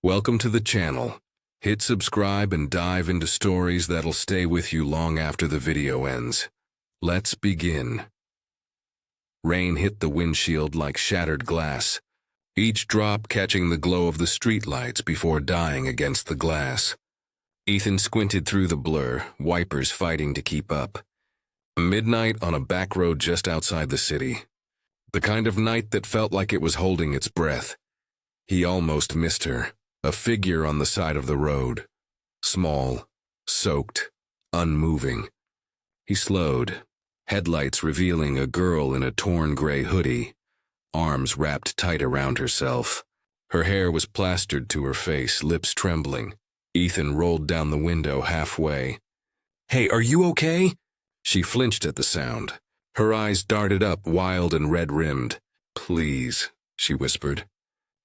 Welcome to the channel. Hit subscribe and dive into stories that'll stay with you long after the video ends. Let's begin. Rain hit the windshield like shattered glass, each drop catching the glow of the streetlights before dying against the glass. Ethan squinted through the blur, wipers fighting to keep up. Midnight on a back road just outside the city. The kind of night that felt like it was holding its breath. He almost missed her. A figure on the side of the road. Small, soaked, unmoving. He slowed, headlights revealing a girl in a torn gray hoodie, arms wrapped tight around herself. Her hair was plastered to her face, lips trembling. Ethan rolled down the window halfway. "Hey, are you okay?" She flinched at the sound. Her eyes darted up, wild and red-rimmed. "Please," she whispered.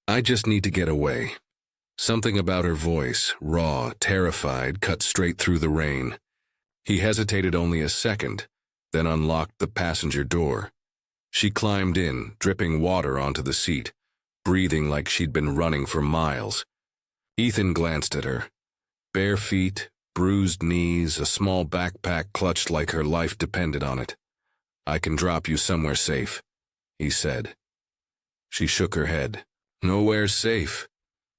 "I just need to get away." Something about her voice, raw, terrified, cut straight through the rain. He hesitated only a second, then unlocked the passenger door. She climbed in, dripping water onto the seat, breathing like she'd been running for miles. Ethan glanced at her. Bare feet, bruised knees, a small backpack clutched like her life depended on it. "I can drop you somewhere safe," he said. She shook her head. "Nowhere's safe."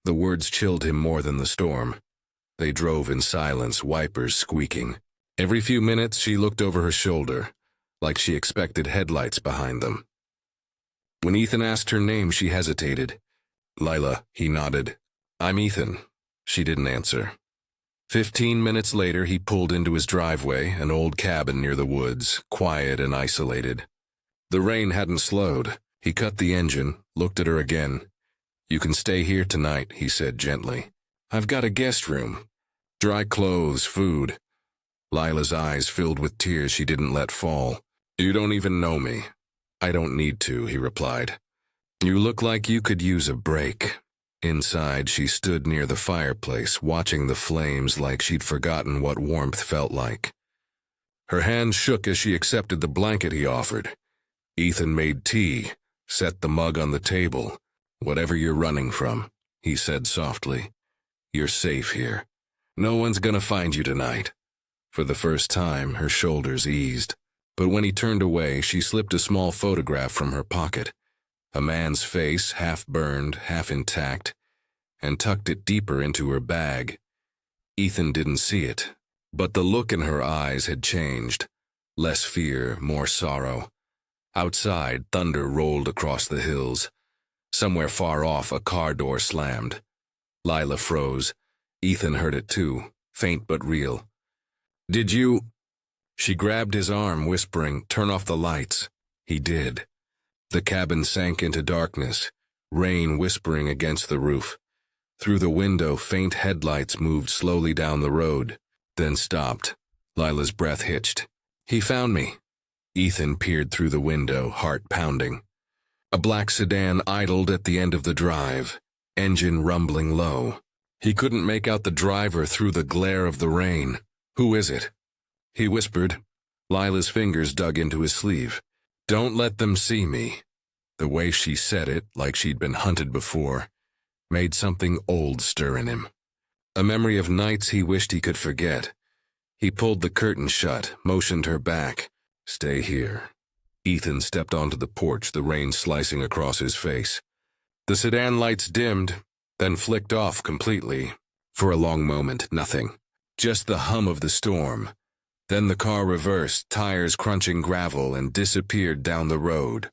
The words chilled him more than the storm. They drove in silence, wipers squeaking. Every few minutes she looked over her shoulder, like she expected headlights behind them. When Ethan asked her name, she hesitated. "Lila," he nodded. "I'm Ethan." She didn't answer. 15 minutes later, he pulled into his driveway, an old cabin near the woods, quiet and isolated. The rain hadn't slowed. He cut the engine, looked at her again. "You can stay here tonight," he said gently. "I've got a guest room. Dry clothes, food." Lila's eyes filled with tears she didn't let fall. "You don't even know me." "I don't need to," he replied. "You look like you could use a break." Inside, she stood near the fireplace, watching the flames like she'd forgotten what warmth felt like. Her hands shook as she accepted the blanket he offered. Ethan made tea, set the mug on the table. "Whatever you're running from," he said softly, "you're safe here. No one's gonna find you tonight." For the first time, her shoulders eased. But when he turned away, she slipped a small photograph from her pocket. A man's face, half burned, half intact, and tucked it deeper into her bag. Ethan didn't see it, but the look in her eyes had changed. Less fear, more sorrow. Outside, thunder rolled across the hills. Somewhere far off, a car door slammed. Lila froze. Ethan heard it too, faint but real. "Did you—" She grabbed his arm, whispering, "Turn off the lights." He did. The cabin sank into darkness, rain whispering against the roof. Through the window, faint headlights moved slowly down the road, then stopped. Lila's breath hitched. "He found me." Ethan peered through the window, heart pounding. A black sedan idled at the end of the drive, engine rumbling low. He couldn't make out the driver through the glare of the rain. "Who is it?" he whispered. Lila's fingers dug into his sleeve. "Don't let them see me." The way she said it, like she'd been hunted before, made something old stir in him. A memory of nights he wished he could forget. He pulled the curtain shut, motioned her back. "Stay here." Ethan stepped onto the porch, the rain slicing across his face. The sedan lights dimmed, then flicked off completely. For a long moment, nothing. Just the hum of the storm. Then the car reversed, tires crunching gravel, and disappeared down the road.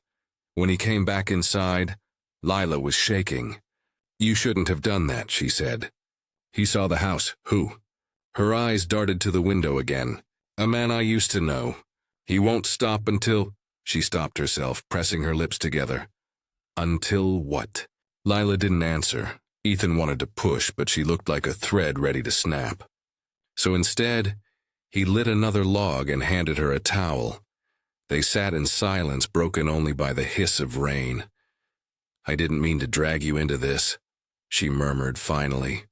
When he came back inside, Lila was shaking. "You shouldn't have done that," she said. "He saw the house." "Who?" Her eyes darted to the window again. "A man I used to know. He won't stop until—" She stopped herself, pressing her lips together. "Until what?" Lila didn't answer. Ethan wanted to push, but she looked like a thread ready to snap. So instead, he lit another log and handed her a towel. They sat in silence, broken only by the hiss of rain. "I didn't mean to drag you into this," she murmured finally.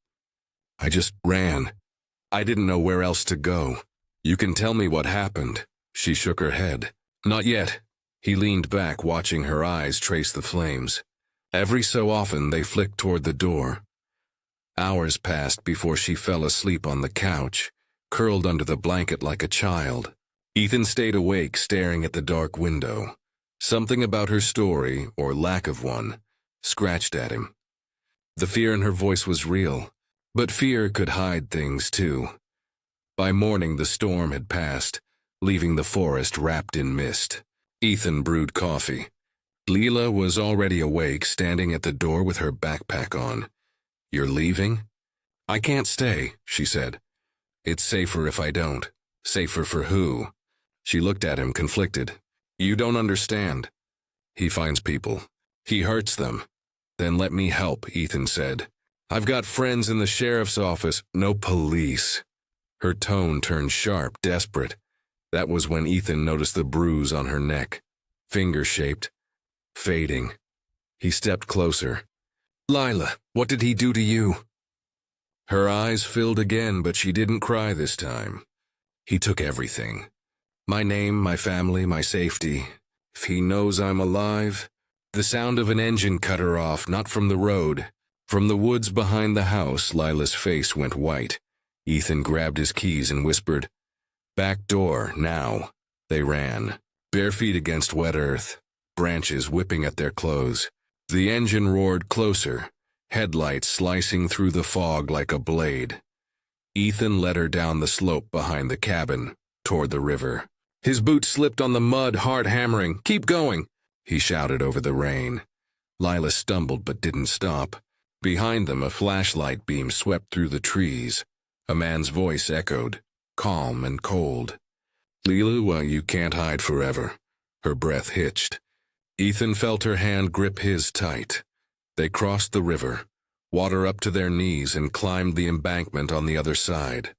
"I just ran. I didn't know where else to go. You can tell me what happened." She shook her head. "Not yet." He leaned back, watching her eyes trace the flames. Every so often they flicked toward the door. Hours passed before she fell asleep on the couch, curled under the blanket like a child. Ethan stayed awake, staring at the dark window. Something about her story, or lack of one, scratched at him. The fear in her voice was real, but fear could hide things too. By morning the storm had passed, leaving the forest wrapped in mist. Ethan brewed coffee. Leela was already awake, standing at the door with her backpack on. "You're leaving?" "I can't stay," she said. "It's safer if I don't." "Safer for who?" She looked at him, conflicted. "You don't understand. He finds people. He hurts them." "Then let me help," Ethan said. "I've got friends in the sheriff's office." "No police." Her tone turned sharp, desperate. That was when Ethan noticed the bruise on her neck. Finger-shaped. Fading. He stepped closer. "Lila, what did he do to you?" Her eyes filled again, but she didn't cry this time. "He took everything. My name, my family, my safety. If he knows I'm alive..." The sound of an engine cut her off, not from the road. From the woods behind the house, Lila's face went white. Ethan grabbed his keys and whispered, "Back door, now." They ran, bare feet against wet earth, branches whipping at their clothes. The engine roared closer, headlights slicing through the fog like a blade. Ethan led her down the slope behind the cabin, toward the river. His boots slipped on the mud, heart hammering. "Keep going," he shouted over the rain. Lila stumbled but didn't stop. Behind them, a flashlight beam swept through the trees. A man's voice echoed, calm and cold. "Leela, you can't hide forever." Her breath hitched. Ethan felt her hand grip his tight. They crossed the river, water up to their knees, and climbed the embankment on the other side.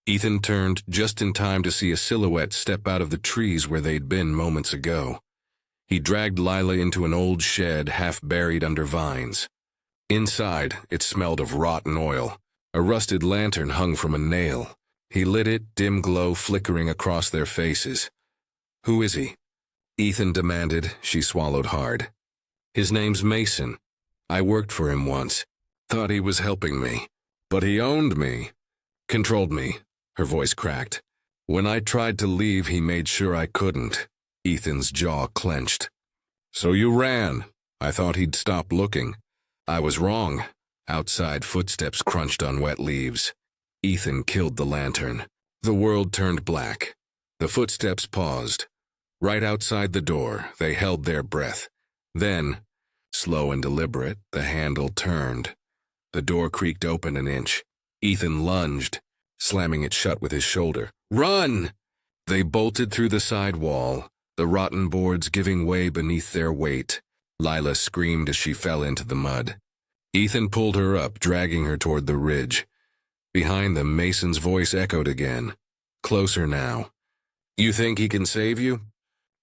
Ethan turned just in time to see a silhouette step out of the trees where they'd been moments ago. He dragged Lila into an old shed half buried under vines. Inside, it smelled of rotten oil. A rusted lantern hung from a nail. He lit it, dim glow flickering across their faces. "Who is he?" Ethan demanded. She swallowed hard. "His name's Mason. I worked for him once. Thought he was helping me. But he owned me. Controlled me." Her voice cracked. "When I tried to leave, he made sure I couldn't." Ethan's jaw clenched. "So you ran. I thought he'd stop looking. I was wrong." Outside, footsteps crunched on wet leaves. Ethan killed the lantern. The world turned black. The footsteps paused. Right outside the door, they held their breath. Then, slow and deliberate, the handle turned. The door creaked open an inch. Ethan lunged, slamming it shut with his shoulder. "Run!" They bolted through the side wall, the rotten boards giving way beneath their weight. Lila screamed as she fell into the mud. Ethan pulled her up, dragging her toward the ridge. Behind them, Mason's voice echoed again. Closer now. "You think he can save you?"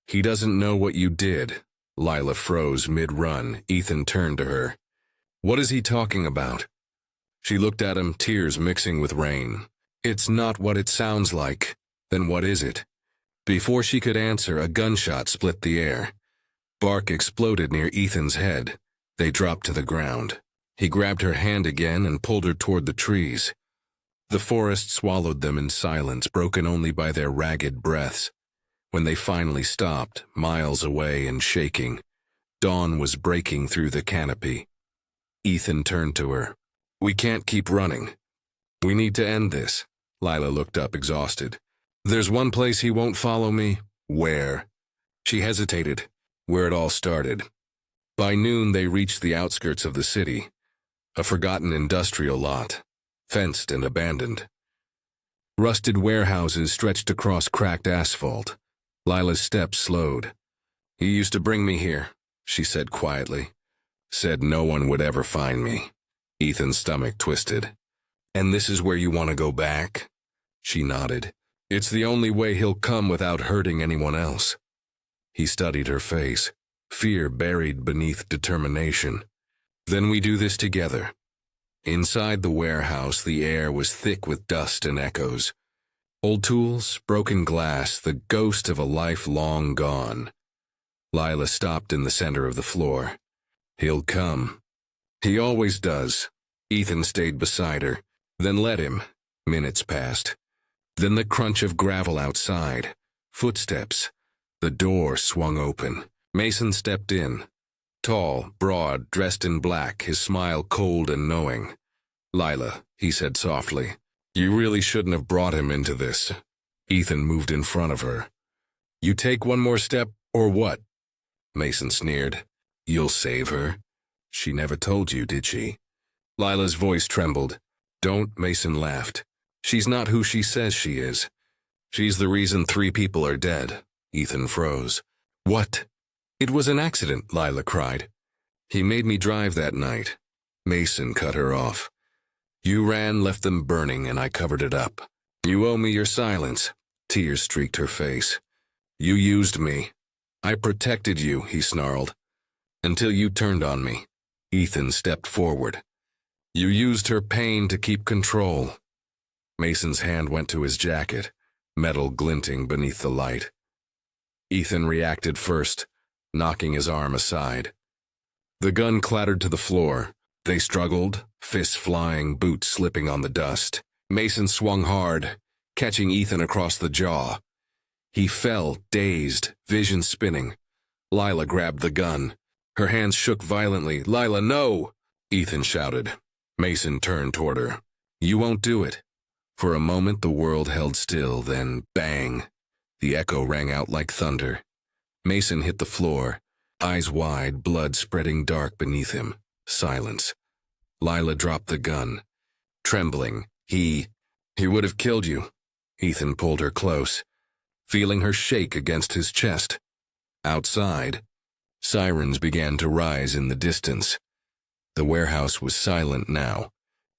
"He doesn't know what you did." Lila froze mid-run. Ethan turned to her. "What is he talking about?" She looked at him, tears mixing with rain. "It's not what it sounds like." "Then what is it?" Before she could answer, a gunshot split the air. Bark exploded near Ethan's head. They dropped to the ground. He grabbed her hand again and pulled her toward the trees. The forest swallowed them in silence, broken only by their ragged breaths. When they finally stopped, miles away and shaking, dawn was breaking through the canopy. Ethan turned to her. "We can't keep running. We need to end this." Lila looked up, exhausted. "There's one place he won't follow me." "Where?" She hesitated. "Where it all started." By noon, they reached the outskirts of the city, a forgotten industrial lot, fenced and abandoned. Rusted warehouses stretched across cracked asphalt. Lila's steps slowed. "He used to bring me here," she said quietly. "Said no one would ever find me." Ethan's stomach twisted. "And this is where you want to go back?" She nodded. "It's the only way he'll come without hurting anyone else." He studied her face, fear buried beneath determination. "Then we do this together." Inside the warehouse, the air was thick with dust and echoes. Old tools, broken glass, the ghost of a life long gone. Lila stopped in the center of the floor. "He'll come. He always does." Ethan stayed beside her, then let him. Minutes passed. Then the crunch of gravel outside. Footsteps. The door swung open. Mason stepped in. Tall, broad, dressed in black, his smile cold and knowing. "Lila," he said softly, "you really shouldn't have brought him into this." Ethan moved in front of her. "You take one more step, or what?" Mason sneered. "You'll save her? She never told you, did she?" Lila's voice trembled. "Don't," Mason laughed. "She's not who she says she is. She's the reason 3 people are dead." Ethan froze. "What?" "It was an accident," Lila cried. "He made me drive that night." Mason cut her off. "You ran, left them burning, and I covered it up. You owe me your silence." Tears streaked her face. "You used me. I protected you," he snarled. "Until you turned on me." Ethan stepped forward. "You used her pain to keep control." Mason's hand went to his jacket, metal glinting beneath the light. Ethan reacted first, knocking his arm aside. The gun clattered to the floor. They struggled, fists flying, boots slipping on the dust. Mason swung hard, catching Ethan across the jaw. He fell, dazed, vision spinning. Lila grabbed the gun. Her hands shook violently. "Lila, no!" Ethan shouted. Mason turned toward her. "You won't do it." For a moment the world held still, then bang. The echo rang out like thunder. Mason hit the floor, eyes wide, blood spreading dark beneath him. Silence. Lila dropped the gun. Trembling, he would have killed you. Ethan pulled her close, feeling her shake against his chest. Outside, sirens began to rise in the distance. The warehouse was silent now,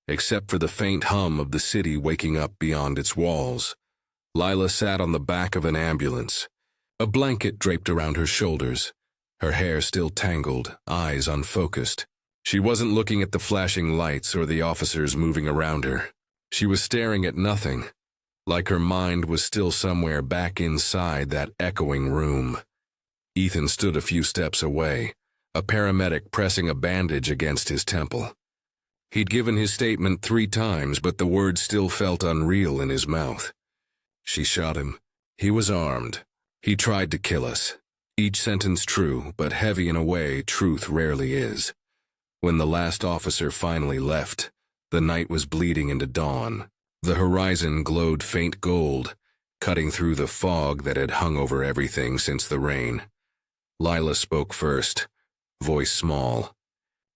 except for the faint hum of the city waking up beyond its walls. Lila sat on the back of an ambulance, a blanket draped around her shoulders, her hair still tangled, eyes unfocused. She wasn't looking at the flashing lights or the officers moving around her. She was staring at nothing, like her mind was still somewhere back inside that echoing room. Ethan stood a few steps away, a paramedic pressing a bandage against his temple. He'd given his statement 3 times, but the words still felt unreal in his mouth. She shot him. He was armed. He tried to kill us. Each sentence true, but heavy in a way truth rarely is. When the last officer finally left, the night was bleeding into dawn. The horizon glowed faint gold, cutting through the fog that had hung over everything since the rain. Lila spoke first, voice small.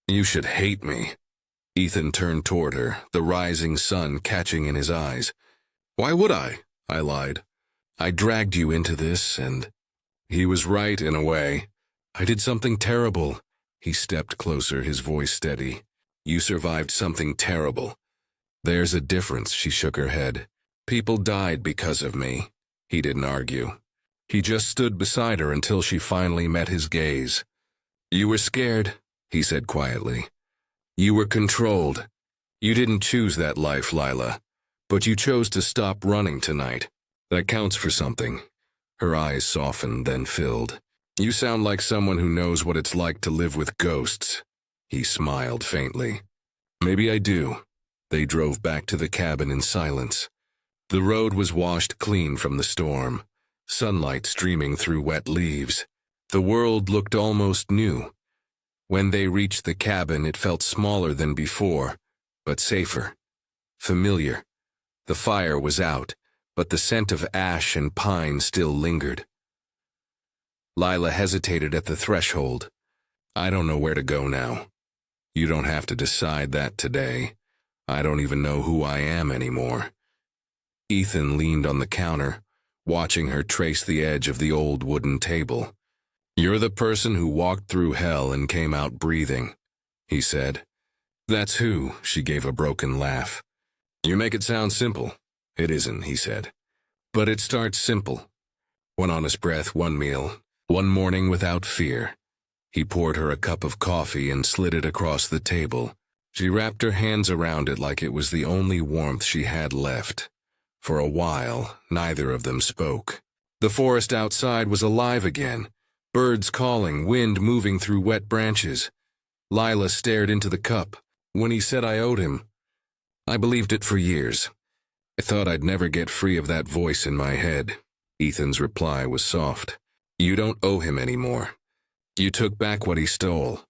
"You should hate me." Ethan turned toward her, the rising sun catching in his eyes. "Why would I?" I lied. "I dragged you into this, and—" He was right in a way. "I did something terrible." He stepped closer, his voice steady. "You survived something terrible." "There's a difference," she shook her head. "People died because of me." He didn't argue. He just stood beside her until she finally met his gaze. "You were scared," he said quietly. "You were controlled. You didn't choose that life, Lila. But you chose to stop running tonight. That counts for something." Her eyes softened, then filled. "You sound like someone who knows what it's like to live with ghosts." He smiled faintly. "Maybe I do." They drove back to the cabin in silence. The road was washed clean from the storm, sunlight streaming through wet leaves. The world looked almost new. When they reached the cabin, it felt smaller than before, but safer, familiar. The fire was out, but the scent of ash and pine still lingered. Lila hesitated at the threshold. "I don't know where to go now." "You don't have to decide that today. I don't even know who I am anymore." Ethan leaned on the counter, watching her trace the edge of the old wooden table. "You're the person who walked through hell and came out breathing," he said. "That's who," she gave a broken laugh. "You make it sound simple." "It isn't," he said. "But it starts simple. One honest breath, one meal, one morning without fear." He poured her a cup of coffee and slid it across the table. She wrapped her hands around it like it was the only warmth she had left. For a while, neither of them spoke. The forest outside was alive again, birds calling, wind moving through wet branches. Lila stared into the cup, When he said I owed him, I believed it for years. I thought I'd never get free of that voice in my head. Ethan's reply was soft. You don't owe him anymore. You took back what he stole.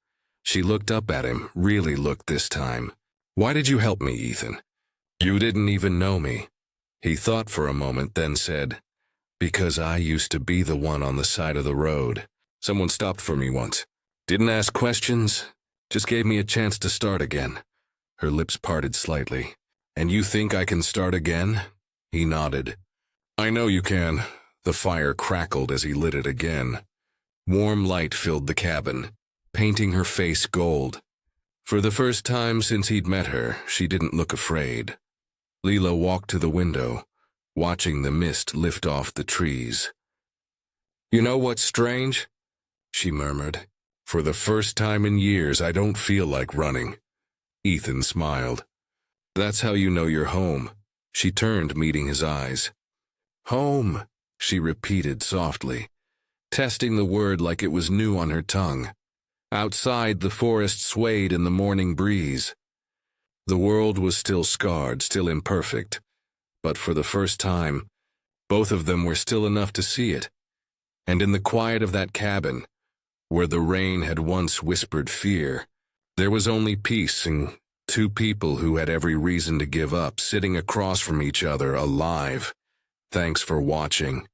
She looked up at him, really looked this time. Why did you help me, Ethan? You didn't even know me. He thought for a moment, then said, because I used to be the one on the side of the road. Someone stopped for me once. Didn't ask questions, just gave me a chance to start again. Her lips parted slightly. And you think I can start again? He nodded. I know you can. The fire crackled as he lit it again. Warm light filled the cabin, painting her face gold. For the first time since he'd met her, she didn't look afraid. Leela walked to the window, watching the mist lift off the trees. You know what's strange? She murmured. For the first time in years, I don't feel like running. Ethan smiled. That's how you know you're home. She turned, meeting his eyes. Home, she repeated softly, testing the word like it was new on her tongue. Outside, the forest swayed in the morning breeze. The world was still scarred, still imperfect, but for the first time, both of them were still enough to see it. And in the quiet of that cabin, where the rain had once whispered fear, there was only peace and two people who had every reason to give up, sitting across from each other, alive. Thanks for watching.